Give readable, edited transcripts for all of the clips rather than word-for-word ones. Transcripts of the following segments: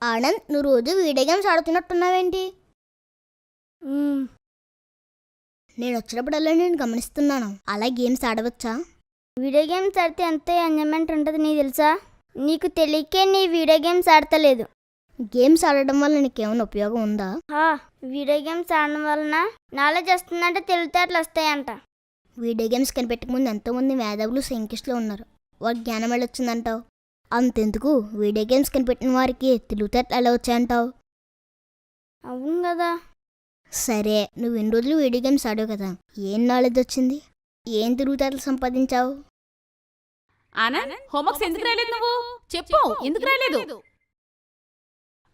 ఆనంద్, నువ్వు రోజు video games ఆడుతున్నట్టున్నావేంటి? నేను వచ్చినప్పుడల్లా నేను గమనిస్తున్నాను. అలా గేమ్స్ ఆడవచ్చా? వీడియో గేమ్స్ ఆడితే ఎంతో ఎంజాయ్మెంట్ ఉంటుంది, నీకు తెలుసా? నీకు తెలియకే నీ వీడియో గేమ్స్ ఆడతలేదు. గేమ్స్ ఆడడం వల్ల నీకేమైనా ఉపయోగం ఉందా? వీడియో గేమ్స్ ఆడడం వలన నాలెడ్జ్ వస్తుందంటే తెలివితేటలు వస్తాయంట. వీడియో గేమ్స్ కనిపెట్టక ముందు ఎంతోమంది మేధావులు సైంటిస్టులు ఉన్నారు. వారికి జ్ఞానం ఎలా వచ్చిందంటావు? అంతెందుకు, వీడియో గేమ్స్ కనిపెట్టిన వారికి తెలివితేటలు ఎలా వచ్చాయంటావు? అవును కదా. సరే, నువ్వు ఎన్ని రోజులు వీడియో గేమ్స్ ఆడావు కదా, ఏం నాలెడ్జ్ వచ్చింది? ఏం తెలివితేటలు సంపాదించావు? ఆనంద్, హోంవర్క్స్ ఎందుకు రాలేదు? నువ్వు చెప్పు, ఎందుకు రాలేదు?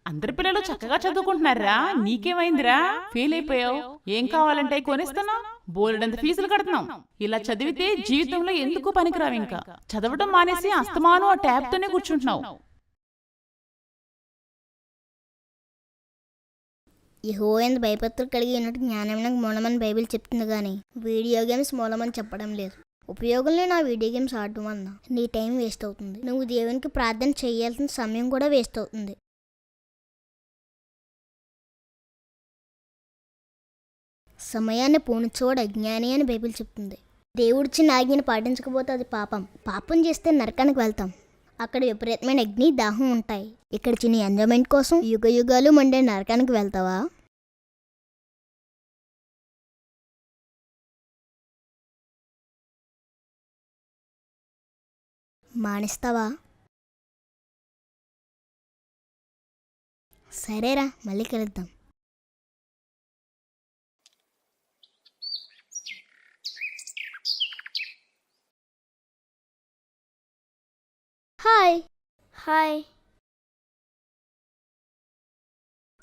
అందరి పిల్లలు చక్కగా చదువుకుంటున్నారా? నీకేమైందిరా? ఫెయిల్ అయిపోయావు. ఏం కావాలంటే కొనిస్తున్నా, బోలెడంత ఫీజులు కడుతున్నాం. ఇలా చదివితే జీవితంలో ఎందుకు పనికిరావు. ఇంకా చదవడం మానేసి అస్తమాను ఆ ట్యాబ్ తోనే కూర్చుంటున్నావు. యెహోవా భయభక్తులు కలిగి ఉన్నట్టు జ్ఞానమునకు మూలమని బైబిల్ చెప్తుంది, కానీ వీడియో గేమ్స్ మూలమని చెప్పడం లేదు. ఉపయోగం లేని ఆ వీడియో గేమ్స్ ఆడటం వలన నీ టైం వేస్ట్ అవుతుంది. నువ్వు దేవునికి ప్రార్థన చేయాల్సిన సమయం కూడా వేస్ట్ అవుతుంది. సమయాన్ని పోనిచ్చోడు అజ్ఞాని అని బైబిల్ చెప్తుంది. దేవుడిచ్చిన ఆజ్ఞను పాటించకపోతే అది పాపం. పాపం చేస్తే నరకానికి వెళ్తాం. అక్కడ విపరీతమైన అగ్ని, దాహం ఉంటాయి. ఇక్కడ చిన్న ఎంజాయ్మెంట్ కోసం యుగ యుగాలు మండే నరకానికి వెళ్తావా? మానేస్తావా? సరేరా, మళ్ళీ కలుద్దాం. హాయ్. హాయ్.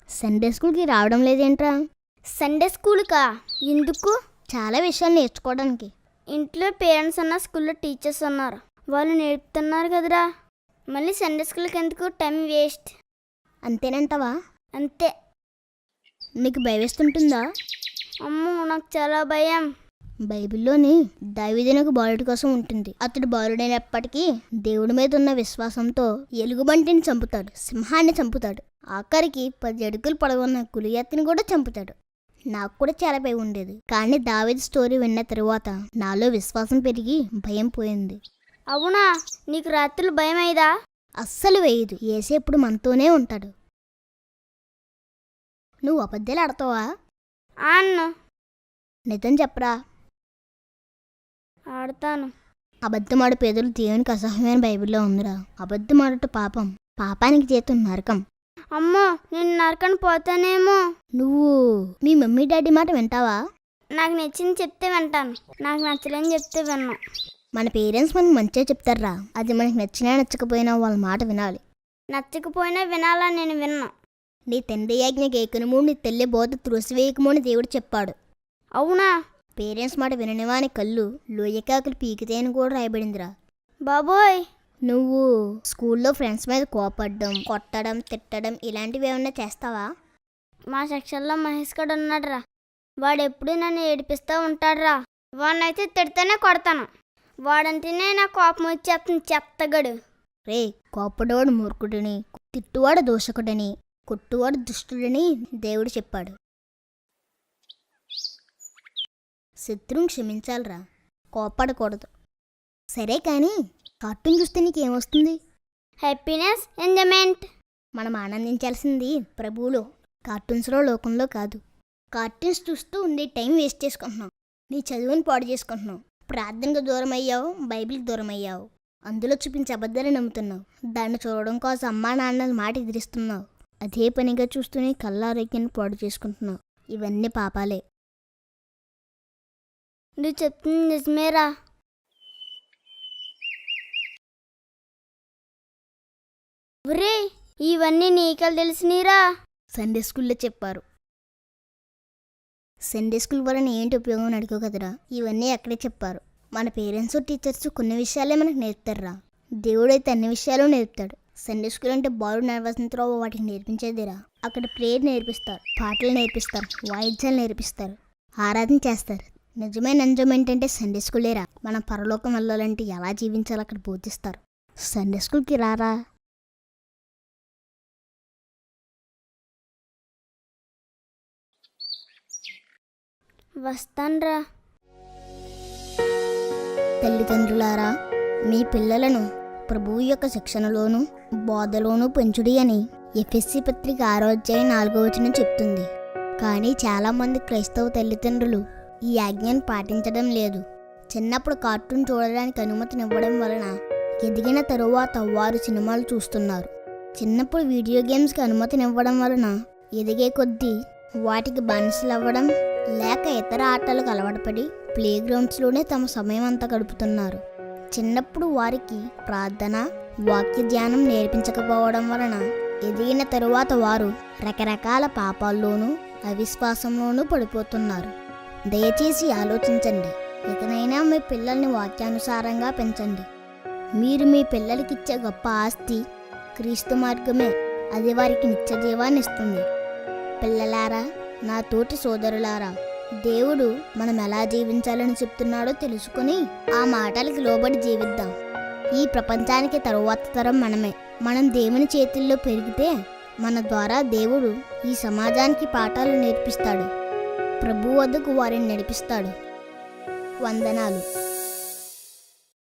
సండే స్కూల్కి రావడం లేదేంట్రా? సండే స్కూల్కా? ఎందుకు? చాలా విషయాలు నేర్చుకోవడానికి. ఇంట్లో పేరెంట్స్ ఉన్నా, స్కూల్లో టీచర్స్ ఉన్నారు, వాళ్ళు నేర్పుతున్నారు కదరా. మళ్ళీ సండే స్కూల్కి ఎందుకు? Time waste. అంతేనంటావా? అంతే. నీకు భయవేస్తుంటుందా? అమ్మో, నాకు చాలా భయం. బైబిల్లోని దావీదునకు బాలుడి కోసం ఉంటుంది. అతడు బాలుడైనప్పటికీ దేవుడి మీద ఉన్న విశ్వాసంతో ఎలుగుబంటిని చంపుతాడు, సింహాన్ని చంపుతాడు, ఆఖరికి 10 అడుగులు పొడవున్న గులియాత్ని కూడా చంపుతాడు. నాకు కూడా చాలా భయం ఉండేది, కానీ దావీదు స్టోరీ విన్న తరువాత నాలో విశ్వాసం పెరిగి భయం పోయింది. అవునా? నీకు రాత్రులు భయం అయ్యదా? అస్సలు వేయదు. యేసు ఎప్పుడు మనతోనే ఉంటాడు. నువ్వు అబద్ధాలు ఆడతావా? అన్ను. నిజం చెప్పరా? ఆడతాను. అబద్ధమాడు పేదలు దేవునికి అసహ్యమైన బైబిల్లో ఉందిరా. అబద్ధమాడుట పాపం, పాపానికి జీతం నరకం. అమ్మో, నేను నరకని పోతానేమో. నువ్వు మీ మమ్మీ డాడీ మాట వింటావా? నాకు నచ్చింది చెప్తే వింటాను, నాకు నచ్చలేని చెప్తే విన్నాను. మన పేరెంట్స్ మనకు మంచిగా చెప్తారా, అది మనకు నచ్చినా నచ్చకపోయినా వాళ్ళ మాట వినాలి. నచ్చకపోయినా వినాలా? నేను విన్నా. నీ తండ్రి ఆజ్ఞ గైకొనుము, నీ తల్లి బోధ త్రోసివేయకము అని దేవుడు చెప్పాడు. అవునా? పేరెంట్స్ మాట విననివాని కళ్ళు లోయకాకులు పీకితే అని కూడా రాయబడిందిరా. బాబోయ్. నువ్వు స్కూల్లో ఫ్రెండ్స్ మీద కోపడడం, కొట్టడం, తిట్టడం ఇలాంటివి ఏమన్నా చేస్తావా? మా సెక్షన్లో మహేష్ గడు ఉన్నాడురా, వాడు ఎప్పుడు నన్ను ఏడిపిస్తూ ఉంటాడురా. వాడినైతే తిడితేనే కొడతాను, వాడంటేనే నాకు కోపం వచ్చేస్తుంది, చెత్తగడు. రే, కోపడవాడు మూర్ఖుడిని, తిట్టువాడు దోషకుడని, కొట్టువాడు దుష్టుడని దేవుడు చెప్పాడు. శత్రువుని క్షమించాలరా, కోపడకూడదు. సరే కానీ కార్టూన్ చూస్తే నీకేమొస్తుంది? Happiness, enjoyment. మనం ఆనందించాల్సింది ప్రభువులో, కార్టూన్స్లో, లోకంలో కాదు. కార్టూన్స్ చూస్తూ ఉండే టైం వేస్ట్ చేసుకుంటున్నావు. నీ చదువుని పాడు చేసుకుంటున్నావు. ప్రార్థనకు దూరం అయ్యావు, బైబిల్కి దూరం అయ్యావు. అందులో చూపించే అబద్ధాలు నమ్ముతున్నావు. దాన్ని చూడడం కోసం అమ్మా నాన్నల మాట ఎదిరిస్తున్నావు. అదే పనిగా చూస్తూనే కళ్ళ ఆరోగ్యాన్ని పాడు చేసుకుంటున్నావు. ఇవన్నీ పాపాలే. నువ్వు చెప్తుంది నిజమేరా. ఒరే, ఇవన్నీ నీకలు తెలిసినీరా? సండే స్కూల్లో చెప్పారు. సండే స్కూల్ వలన ఏంటి ఉపయోగం అని అడుగు కదరా. ఇవన్నీ అక్కడే చెప్పారు. మన పేరెంట్స్, టీచర్స్ కొన్ని విషయాలే మనకు నేర్పుతారా. దేవుడైతే అన్ని విషయాలు నేర్పుతాడు. సండే స్కూల్ అంటే బాలు నర్వసంతరావు వాటికి నేర్పించేదిరా. అక్కడ ప్రేయర్ నేర్పిస్తారు, పాటలు నేర్పిస్తారు, వాయిద్యాలు నేర్పిస్తారు, ఆరాధన చేస్తారు. నిజమైన ఎంజాయ్మెంట్ అంటే సండే స్కూలేరా. మనం పరలోకం వెళ్ళాలంటే ఎలా జీవించాలో అక్కడ బోధిస్తారు. సండే స్కూల్కి రారా. వస్తానురా. తల్లిదండ్రులారా, మీ పిల్లలను ప్రభువు యొక్క శిక్షణలోనూ బోధలోనూ పెంచుడి అని ఎఫెసీ పత్రిక 6:4 చెప్తుంది. కానీ చాలామంది క్రైస్తవ తల్లిదండ్రులు ఈ ఆజ్ఞను పాటించడం లేదు. చిన్నప్పుడు కార్టూన్ చూడడానికి అనుమతినివ్వడం వలన ఎదిగిన తరువాత వారు సినిమాలు చూస్తున్నారు. చిన్నప్పుడు వీడియో గేమ్స్కి అనుమతినివ్వడం వలన ఎదిగే కొద్దీ వాటికి బానిసలు అవ్వడం లేక ఇతర ఆటలకు అలవాటుపడి ప్లేగ్రౌండ్స్లోనే తమ సమయం అంతా గడుపుతున్నారు. చిన్నప్పుడు వారికి ప్రార్థన, వాక్య ధ్యానం నేర్పించకపోవడం వలన ఎదిగిన తరువాత వారు రకరకాల పాపాల్లోనూ అవిశ్వాసంలోనూ పడిపోతున్నారు. దయచేసి ఆలోచించండి. ఇకనైనా మీ పిల్లల్ని వాక్యానుసారంగా పెంచండి. మీరు మీ పిల్లలకిచ్చే గొప్ప ఆస్తి క్రీస్తు మార్గమే. అది వారికి నిత్య జీవాన్ని ఇస్తుంది. పిల్లలారా, నా తోటి సోదరులారా, దేవుడు మనం ఎలా జీవించాలని చెప్తున్నాడో తెలుసుకుని ఆ మాటలకి లోబడి జీవిద్దాం. ఈ ప్రపంచానికి తరువాత తరం మనమే. మనం దేవుని చేతుల్లో పెరిగితే మన ద్వారా దేవుడు ఈ సమాజానికి పాఠాలు నేర్పిస్తాడు. ప్రభు వద్దకు వారిని నడిపిస్తాడు. వందనాలు.